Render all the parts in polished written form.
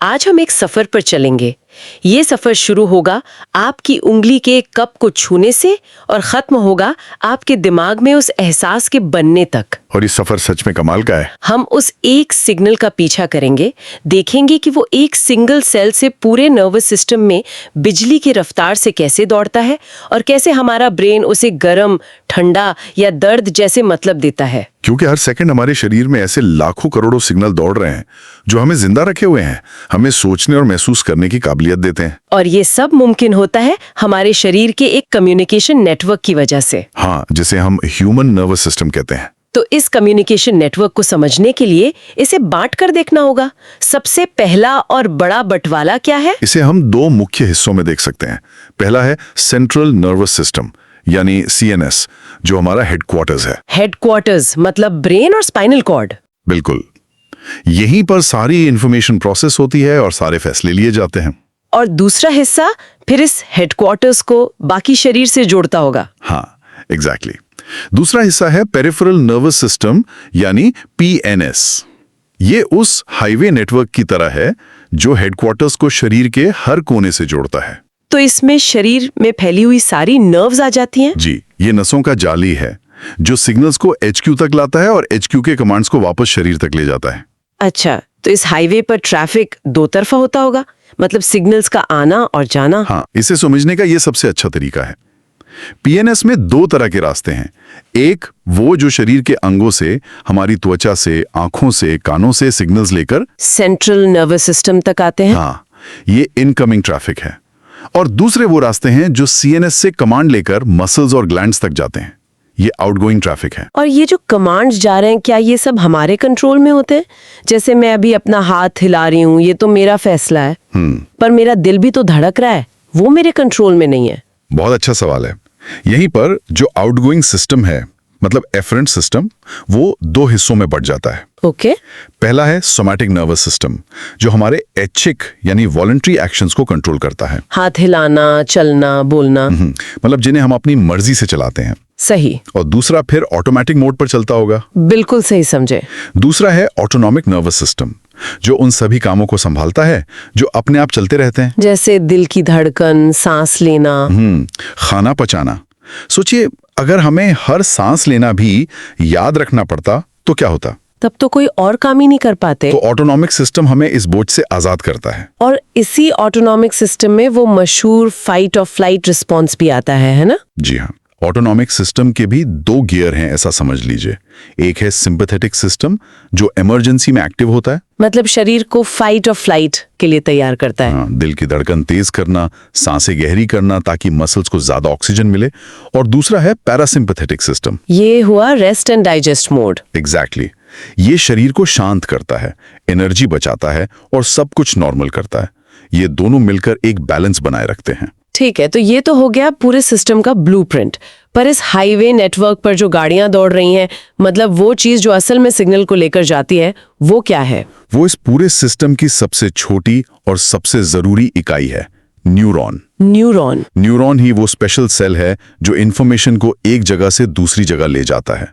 आज हम एक सफर पर चलेंगे। ये सफर शुरू होगा आपकी उंगली के कप को छूने से और खत्म होगा आपके दिमाग में उस एहसास के बनने तक। और ये सफर सच में कमाल का है। हम उस एक सिग्नल का पीछा करेंगे, देखेंगे कि वो एक सिंगल सेल से पूरे नर्वस सिस्टम में बिजली की रफ्तार से कैसे दौड़ता है और कैसे हमारा ब्रेन उसे गर्म, ठंडा या दर्द जैसे मतलब देता है। क्योंकि हर सेकंड हमारे शरीर में ऐसे लाखों करोड़ों सिग्नल दौड़ रहे हैं जो हमें जिंदा रखे हुए हैं, हमें सोचने और महसूस करने की काबिलियत देते हैं। और ये सब मुमकिन होता है हमारे शरीर के एक कम्युनिकेशन नेटवर्क की वजह से। हाँ, जिसे हम ह्यूमन नर्वस सिस्टम कहते हैं। तो इस कम्युनिकेशन नेटवर्क को समझने के लिए इसे बांट कर देखना होगा। सबसे पहला और बड़ा बंटवारा क्या है? इसे हम दो मुख्य हिस्सों में देख सकते हैं। पहला है सेंट्रल नर्वस सिस्टम यानी CNS, जो हमारा हेडक्वार्टर्स है। हेडक्वार्टर्स मतलब ब्रेन और स्पाइनल कॉर्ड। बिल्कुल, यहीं पर सारी इंफॉर्मेशन प्रोसेस होती है और सारे फैसले लिए जाते हैं। और दूसरा हिस्सा फिर इस हेडक्वार्टर्स को बाकी शरीर से जोड़ता होगा। हाँ, एग्जैक्टली। दूसरा हिस्सा है पेरिफेरल नर्वस सिस्टम यानी PNS। ये उस हाईवे नेटवर्क की तरह है जो हेडक्वार्टर्स को शरीर के हर कोने से जोड़ता है। तो इसमें शरीर में फैली हुई सारी नर्व्स आ जाती हैं? जी, ये नसों का जाली है जो सिग्नल्स को HQ तक लाता है और HQ के कमांड्स को वापस शरीर तक ले जाता है। अच्छा, तो इस हाईवे पर ट्रैफिक दो तरफा होता होगा, मतलब सिग्नल्स का आना और जाना। हाँ, इसे समझने का ये सबसे अच्छा तरीका है। PNS में दो तरह के रास्ते हैं। एक वो जो शरीर के अंगों से, हमारी त्वचा से, आंखों से, कानों से सिग्नल्स लेकर सेंट्रल नर्वस सिस्टम तक आते हैं। हाँ, ये इनकमिंग ट्रैफिक है। और दूसरे वो रास्ते हैं जो CNS से कमांड लेकर मसल्स और ग्लैंड्स तक जाते हैं। ये आउटगोइंग ट्रैफिक है। और ये जो कमांड्स जा रहे हैं, क्या ये सब हमारे कंट्रोल में होते हैं? जैसे मैं अभी अपना हाथ हिला रही हूँ, ये तो मेरा फैसला है, पर मेरा दिल भी तो धड़क रहा है, वो मेरे कंट्रोल में नहीं है। बहुत अच्छा सवाल है। यहीं पर जो आउटगोइंग सिस्टम है, मतलब एफरेंट सिस्टम, वो दो हिस्सों में बढ़ जाता है। ओके। पहला है सोमैटिक नर्वस सिस्टम, जो हमारे ऐच्छिक यानी वॉलंटरी एक्शंस को कंट्रोल करता है। हाथ हिलाना, चलना, बोलना, मतलब जिन्हें हम अपनी मर्जी से चलाते हैं। सही। और दूसरा फिर ऑटोमेटिक मोड पर चलता होगा। बिल्कुल सही समझे। दूसरा है ऑटोनॉमिक नर्वस सिस्टम, जो उन सभी कामों को संभालता है जो अपने आप चलते रहते हैं, जैसे दिल की धड़कन, सांस लेना, खाना पचाना। सोचिए, अगर हमें हर सांस लेना भी याद रखना पड़ता तो क्या होता? तब तो कोई और काम ही नहीं कर पाते। तो ऑटोनॉमिक सिस्टम हमें इस बोझ से आजाद करता है। और इसी ऑटोनॉमिक सिस्टम में वो मशहूर फाइट और फ्लाइट रिस्पॉन्स भी आता है ना? जी हाँ, ऑटोनॉमिक सिस्टम के भी दो गियर हैं, ऐसा समझ लीजिए। एक है सिंपैथेटिक सिस्टम, जो इमरजेंसी में एक्टिव होता है, मतलब शरीर को फाइट और फ्लाइट के लिए तैयार करता है। हाँ, दिल की धड़कन तेज करना, सांसें गहरी करना ताकि मसल्स को ज्यादा ऑक्सीजन मिले। और दूसरा है पैरासिम्पैथेटिक सिस्टम। ये हुआ rest and digest mode. Exactly. ये शरीर को शांत करता है, एनर्जी बचाता है और सब कुछ नॉर्मल करता है। ये दोनों मिलकर एक बैलेंस बनाए रखते हैं। ठीक है, तो ये तो हो गया पूरे सिस्टम का ब्लूप्रिंट। पर इस हाईवे नेटवर्क पर जो गाड़ियां दौड़ रही हैं, मतलब वो चीज जो असल में सिग्नल को लेकर जाती है, वो क्या है? वो इस पूरे सिस्टम की सबसे छोटी और सबसे जरूरी इकाई है, न्यूरॉन। न्यूरॉन? न्यूरॉन ही वो स्पेशल सेल है जो इंफॉर्मेशन को एक जगह से दूसरी जगह ले जाता है।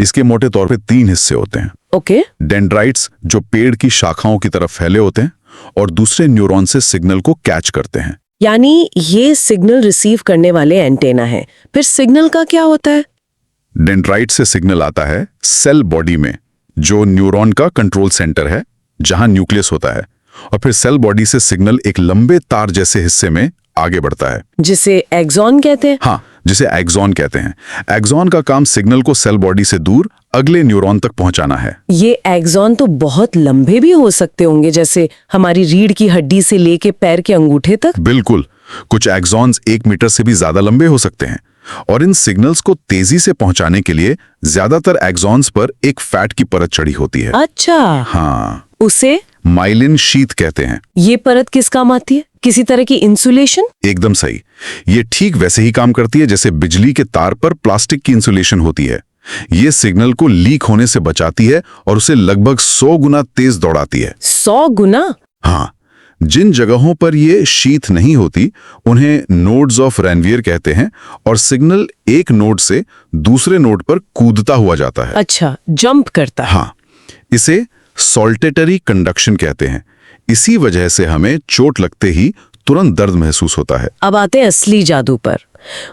इसके मोटे तौर पे 3 हिस्से होते हैं। ओके। डेंड्राइट्स, जो पेड़ की शाखाओं की तरफ फैले होते हैं, और दूसरे न्यूरॉन से सिग्नल को कैच करते हैं। यानी ये सिग्नल रिसीव करने वाले एंटेना है। फिर सिग्नल का क्या होता है? डेंड्राइट से सिग्नल आता है सेल बॉडी में, जो न्यूरॉन का कंट्रोल सेंटर है, जहां न्यूक्लियस होता है। और फिर सेल बॉडी से सिग्नल एक लंबे तार जैसे हिस्से में आगे बढ़ता है, जिसे एक्सॉन कहते हैं। हाँ, जिसे एक्सॉन कहते हैं। एक्सॉन का काम सिग्नल को सेल बॉडी से दूर अगले न्यूरॉन तक पहुंचाना है। ये एक्सॉन तो बहुत लंबे भी हो सकते होंगे, जैसे हमारी रीढ़ की हड्डी से लेके पैर के अंगूठे तक। बिल्कुल, कुछ एक्सॉन्स 1 मीटर से भी ज्यादा लंबे हो सकते हैं। और इन सिग्नल्स को तेजी से पहुंचाने के लिए ज्यादातर एक्सॉन्स पर एक फैट की परत चढ़ी होती है। अच्छा। हाँ, उसे माइलिन शीथ कहते हैं। ये परत किस काम आती है? किसी तरह की इंसुलेशन? एकदम सही। ये ठीक वैसे ही काम करती है जैसे बिजली के तार पर प्लास्टिक की इंसुलेशन होती है। ये सिग्नल को लीक होने से बचाती है और उसे लगभग 100 गुना तेज दौड़ाती है। 100 गुना? हाँ, जिन जगहों पर ये शीथ नहीं होती उन्हें नोड्स ऑफ रैनवियर कहते हैं, और सिग्नल एक नोड से दूसरे नोड पर कूदता हुआ जाता है। अच्छा, जंप करता है। हाँ, इसे सॉल्टेटरी कंडक्शन कहते हैं। इसी वजह से हमें चोट लगते ही तुरंत दर्द महसूस होता है। अब आते हैं असली जादू पर।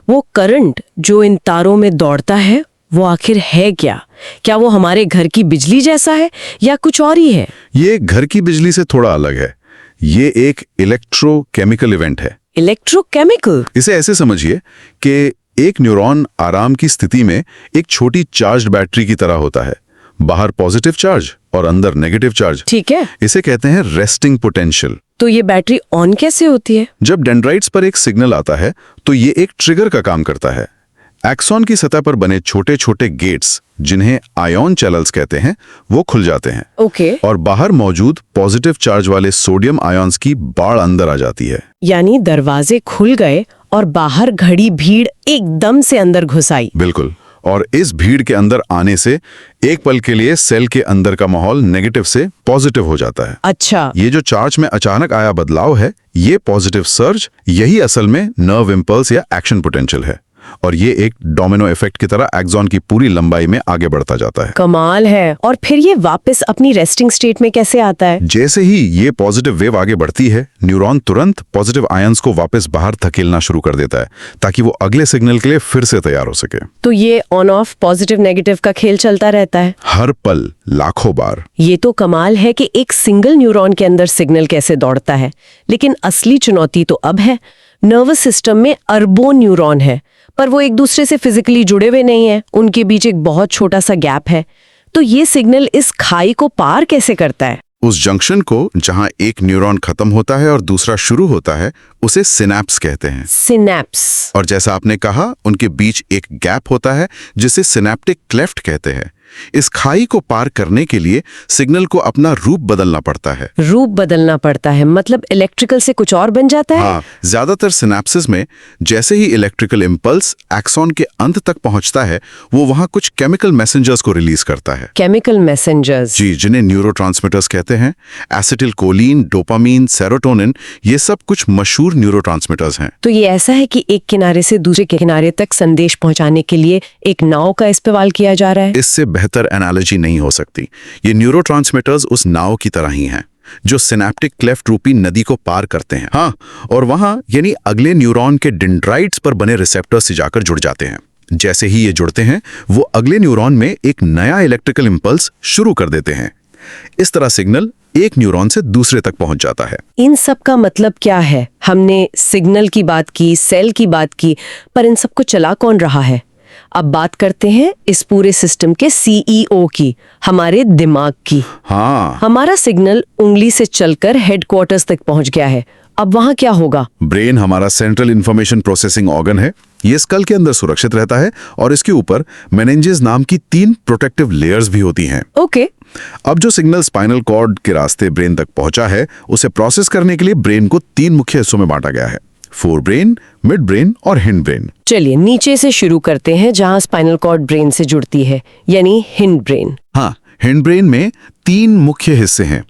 वो करंट जो इन तारों में दौड़ता है वो आखिर है क्या? क्या वो हमारे घर की बिजली जैसा है या कुछ और ही है? ये घर की बिजली से थोड़ा अलग है। ये एक इलेक्ट्रोकेमिकल इवेंट है। इलेक्ट्रोकेमिकल? इसे ऐसे समझिए कि एक न्यूरॉन आराम की स्थिति में एक छोटी चार्ज्ड बैटरी की तरह होता है। बाहर पॉजिटिव चार्ज और अंदर नेगेटिव चार्ज। ठीक है। इसे कहते हैं रेस्टिंग पोटेंशियल। तो ये बैटरी ऑन कैसे होती है? जब डेंड्राइट्स पर एक सिग्नल आता है तो ये एक ट्रिगर का काम करता है। एक्सॉन की सतह पर बने छोटे छोटे गेट्स, जिन्हें आयन चैनल्स कहते हैं, वो खुल जाते हैं। ओके। और बाहर मौजूद पॉजिटिव चार्ज वाले सोडियम आयन्स की बाढ़ अंदर आ जाती है। यानी दरवाजे खुल गए और बाहर घड़ी भीड़ एकदम से अंदर घुस आई। बिल्कुल। और इस भीड़ के अंदर आने से एक पल के लिए सेल के अंदर का माहौल नेगेटिव से पॉजिटिव हो जाता है। अच्छा। ये जो चार्ज में अचानक आया बदलाव है, ये पॉजिटिव सर्ज, यही असल में नर्व इम्पल्स या एक्शन पोटेंशियल है। और ये एक डोमिनो इफेक्ट की तरह एक्सॉन की पूरी लंबाई में आगे बढ़ता जाता है। कमाल है। और फिर ये वापस अपनी रेस्टिंग स्टेट में कैसे आता है? जैसे ही ये पॉजिटिव वेव आगे बढ़ती है, न्यूरॉन तुरंत पॉजिटिव आयंस को वापस बाहर धकेलना शुरू कर देता है, ताकि वो अगले सिग्नल के लिए फिर से तैयार हो सके। तो ये ऑन ऑफ पॉजिटिव नेगेटिव का खेल चलता रहता है हर पल, लाखों बार। ये तो कमाल है कि एक सिंगल न्यूरॉन के अंदर सिग्नल कैसे दौड़ता है। लेकिन असली चुनौती तो अब है। नर्वस सिस्टम में अरबों न्यूरॉन है, पर वो एक दूसरे से फिजिकली जुड़े हुए नहीं है। उनके बीच एक बहुत छोटा सा गैप है। तो ये सिग्नल इस खाई को पार कैसे करता है? उस जंक्शन को, जहां एक न्यूरॉन खत्म होता है और दूसरा शुरू होता है, उसे सिनैप्स कहते हैं। सिनैप्स। और जैसा आपने कहा, उनके बीच एक गैप होता है जिसे सिनैप्टिक क्लेफ्ट कहते हैं। इस खाई को पार करने के लिए सिग्नल को अपना रूप बदलना पड़ता है। रूप बदलना पड़ता है मतलब इलेक्ट्रिकल से कुछ और बन जाता है? हाँ, ज्यादातर सिनैप्सिस में जैसे ही इलेक्ट्रिकल इम्पल्स एक्सॉन के अंत तक पहुंचता है, वो वहां कुछ केमिकल मैसेंजर्स को रिलीज करता है। Chemical messengers? जी, जिन्हें न्यूरोट्रांसमीटर्स कहते हैं। एसिटिलकोलिन, डोपामीन, सेरोटोनिन, ये सब कुछ मशहूर न्यूरोट्रांसमीटर्स हैं। तो ये ऐसा है कि एक किनारे से दूसरे के किनारे तक संदेश पहुंचाने के लिए एक नाव का इस्तेमाल किया जा रहा है। इससे बेहतर एनालॉजी नहीं हो सकती। ये न्यूरोट्रांसमीटर्स उस नाव की तरह ही हैं, जो सिनैप्टिक क्लेफ्ट रूपी नदी को पार करते हैं। हाँ, और वहां यानी अगले न्यूरॉन के डेंड्राइट्स पर बने रिसेप्टर्स से जाकर जुड़ जाते हैं। जैसे ही ये जुड़ते हैं, वो अगले न्यूरॉन में एक नया इलेक्ट्रिकल इंपल्स शुरू कर देते हैं। इस तरह सिग्नल एक न्यूरॉन से दूसरे तक पहुंच जाता है। इन सब का मतलब क्या है? हमने सिग्नल की बात की, सेल की बात की, पर इन सबको चला कौन रहा है? अब बात करते हैं इस पूरे सिस्टम के सीईओ की, हमारे दिमाग की। हाँ, हमारा सिग्नल उंगली से चलकर हेडक्वार्टर्स तक पहुंच गया है। अब वहां क्या होगा? ब्रेन हमारा सेंट्रल इंफॉर्मेशन प्रोसेसिंग ऑर्गन है। ये स्कल के अंदर सुरक्षित रहता है और इसके ऊपर मेनिंजेस नाम की 3 प्रोटेक्टिव लेयर्स भी होती हैं। ओके। अब जो सिग्नल स्पाइनल कॉर्ड के रास्ते ब्रेन तक पहुंचा है, उसे प्रोसेस करने के लिए ब्रेन को 3 मुख्य हिस्सों में बांटा गया है: फोर ब्रेन, मिड ब्रेन और हिंड ब्रेन। चलिए नीचे से शुरू करते हैं, जहां स्पाइनल कॉर्ड ब्रेन से जुड़ती है, यानी हिंड ब्रेन। हाँ, हिंड ब्रेन में 3 मुख्य हिस्से हैं।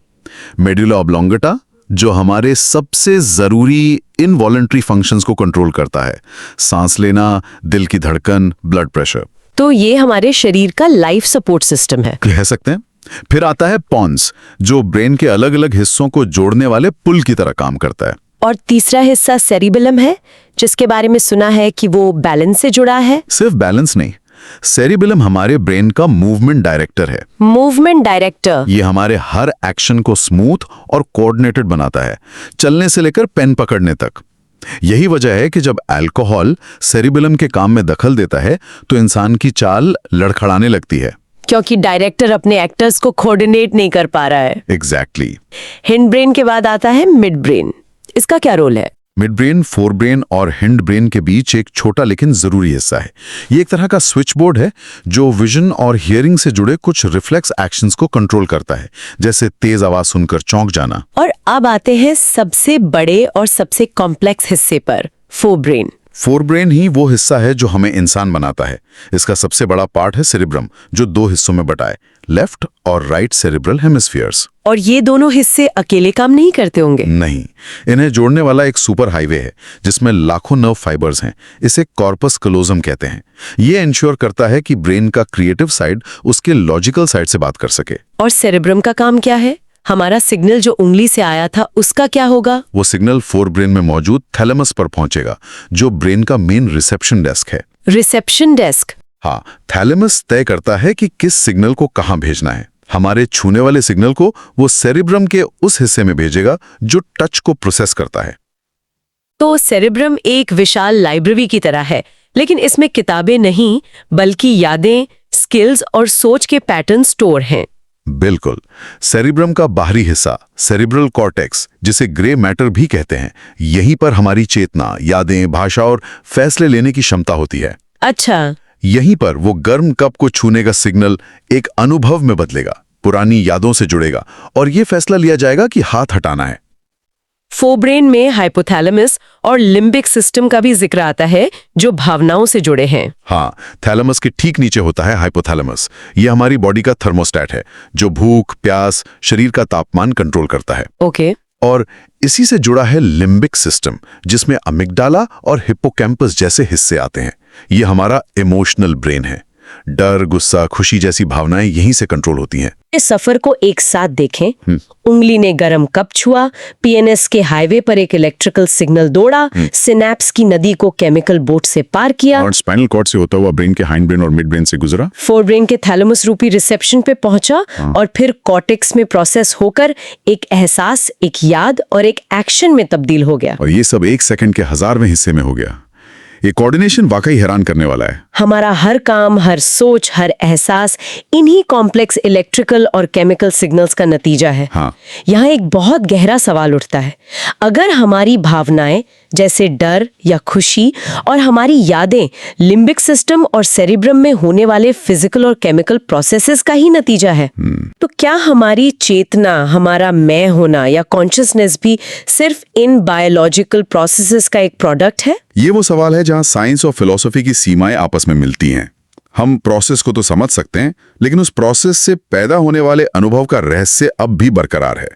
मेडुला ऑब्लोंगेटा, जो हमारे सबसे जरूरी इनवॉलंटरी फंक्शंस को कंट्रोल करता है: सांस लेना, दिल की धड़कन, ब्लड प्रेशर। तो ये हमारे शरीर का लाइफ सपोर्ट सिस्टम है, कह सकते हैं। फिर आता है पॉन्स, जो ब्रेन के अलग अलग हिस्सों को जोड़ने वाले पुल की तरह काम करता है। और तीसरा हिस्सा सेरिबेलम है, जिसके बारे में सुना है कि वो बैलेंस से जुड़ा है। सिर्फ बैलेंस नहीं, सेरिबेलम हमारे ब्रेन का मूवमेंट डायरेक्टर है। Movement director? ये हमारे हर एक्शन को स्मूथ और कोऑर्डिनेटेड बनाता है, चलने से लेकर पेन पकड़ने तक। यही वजह है कि जब अल्कोहल सेरिबेलम के काम में दखल देता है, तो इंसान की चाल लड़खड़ाने लगती है, क्योंकि डायरेक्टर अपने एक्टर्स को कोऑर्डिनेट नहीं कर पा रहा है। एग्जैक्टली। हिंड ब्रेन के बाद आता है मिड ब्रेन। इसका क्या रोल है? मिड ब्रेन, फोर ब्रेन और हिंड ब्रेन के बीच एक छोटा लेकिन जरूरी हिस्सा है। ये एक तरह का स्विच बोर्ड है, जो विजन और हियरिंग से जुड़े कुछ रिफ्लेक्स एक्शंस को कंट्रोल करता है, जैसे तेज आवाज सुनकर चौंक जाना। और अब आते हैं सबसे बड़े और सबसे कॉम्प्लेक्स हिस्से पर, फोर ब्रेन। फोर ब्रेन ही वो हिस्सा है जो हमें इंसान बनाता है। इसका सबसे बड़ा पार्ट है सेरिब्रम, जो 2 हिस्सों में बटा है: लेफ्ट और राइट सेरिब्रल हेमिस्फीयर्स। और ये दोनों हिस्से अकेले काम नहीं करते होंगे? नहीं, इन्हें जोड़ने वाला एक सुपर हाईवे है, जिसमें लाखों नर्व फाइबर्स हैं। इसे कॉर्पस कलोजम कहते हैं। ये इंश्योर करता है कि ब्रेन का क्रिएटिव साइड उसके लॉजिकल साइड से बात कर सके। और सेरिब्रम का काम क्या है? हमारा सिग्नल जो उंगली से आया था उसका क्या होगा? वो सिग्नल फोरब्रेन में मौजूद थैलेमस पर पहुंचेगा, जो ब्रेन का मेन रिसेप्शन डेस्क है। Reception desk? हाँ, थैलेमस तय करता है कि किस सिग्नल को कहाँ भेजना है। हमारे छूने वाले सिग्नल को वो सेरिब्रम के उस हिस्से में भेजेगा जो टच को प्रोसेस करता है। तो सेरिब्रम एक विशाल लाइब्रेरी की तरह है, लेकिन इसमें किताबें नहीं बल्कि यादें, स्किल्स और सोच के पैटर्न स्टोर हैं। बिल्कुल। सेरिब्रम का बाहरी हिस्सा सेरिब्रल कॉर्टेक्स, जिसे ग्रे मैटर भी कहते हैं, यहीं पर हमारी चेतना, यादें, भाषा और फैसले लेने की क्षमता होती है। अच्छा। यहीं पर वो गर्म कप को छूने का सिग्नल एक अनुभव में बदलेगा, पुरानी यादों से जुड़ेगा और ये फैसला लिया जाएगा कि हाथ हटाना है। फोरब्रेन में हाइपोथैलेमस और लिम्बिक सिस्टम का भी जिक्र आता है, जो भावनाओं से जुड़े हैं। हाँ, थैलेमस के ठीक नीचे होता है हाइपोथैलेमस। ये हमारी बॉडी का थर्मोस्टेट है, जो भूख, प्यास, शरीर का तापमान कंट्रोल करता है। ओके। और इसी से जुड़ा है लिम्बिक सिस्टम, जिसमें अमिगडाला और हिप्पोकैम्पस जैसे हिस्से आते हैं। ये हमारा इमोशनल ब्रेन है। डर, गुस्सा, खुशी जैसी भावनाएं यहीं से कंट्रोल होती हैं। इस सफर को एक साथ देखें। उंगली ने गरम कप छुआ, पीएनएस के हाईवे पर एक इलेक्ट्रिकल सिग्नल दौड़ा, सिनेप्स की नदी को केमिकल बोट से पार किया और स्पाइनल कॉर्ड से होता हुआ ब्रेन के हाइंड ब्रेन और मिड ब्रेन से गुजरा, फोरब्रेन के थैलेमस रूपी रिसेप्शन पे पहुंचा और फिर कॉर्टेक्स में प्रोसेस होकर एक एहसास, एक याद और एक एक्शन में तब्दील हो गया। और ये सब 1 सेकंड के 1000वें हिस्से में हो गया। ये कोऑर्डिनेशन वाकई हैरान करने वाला है। हमारा हर काम, हर सोच, हर एहसास इन्हीं कॉम्प्लेक्स इलेक्ट्रिकल और केमिकल सिग्नल्स का नतीजा है। हाँ। यहाँ एक बहुत गहरा सवाल उठता है। अगर हमारी भावनाएं जैसे डर या खुशी और हमारी यादें लिम्बिक सिस्टम और सेरिब्रम में होने वाले फिजिकल और केमिकल प्रोसेसेस का ही नतीजा है, तो क्या हमारी चेतना, हमारा मैं होना या कॉन्शियसनेस भी सिर्फ इन बायोलॉजिकल प्रोसेसेस का एक प्रोडक्ट है? ये वो सवाल है जहां साइंस और फिलॉसफी की सीमाएं आपस में मिलती हैं। हम प्रोसेस को तो समझ सकते हैं, लेकिन उस प्रोसेस से पैदा होने वाले अनुभव का रहस्य अब भी बरकरार है।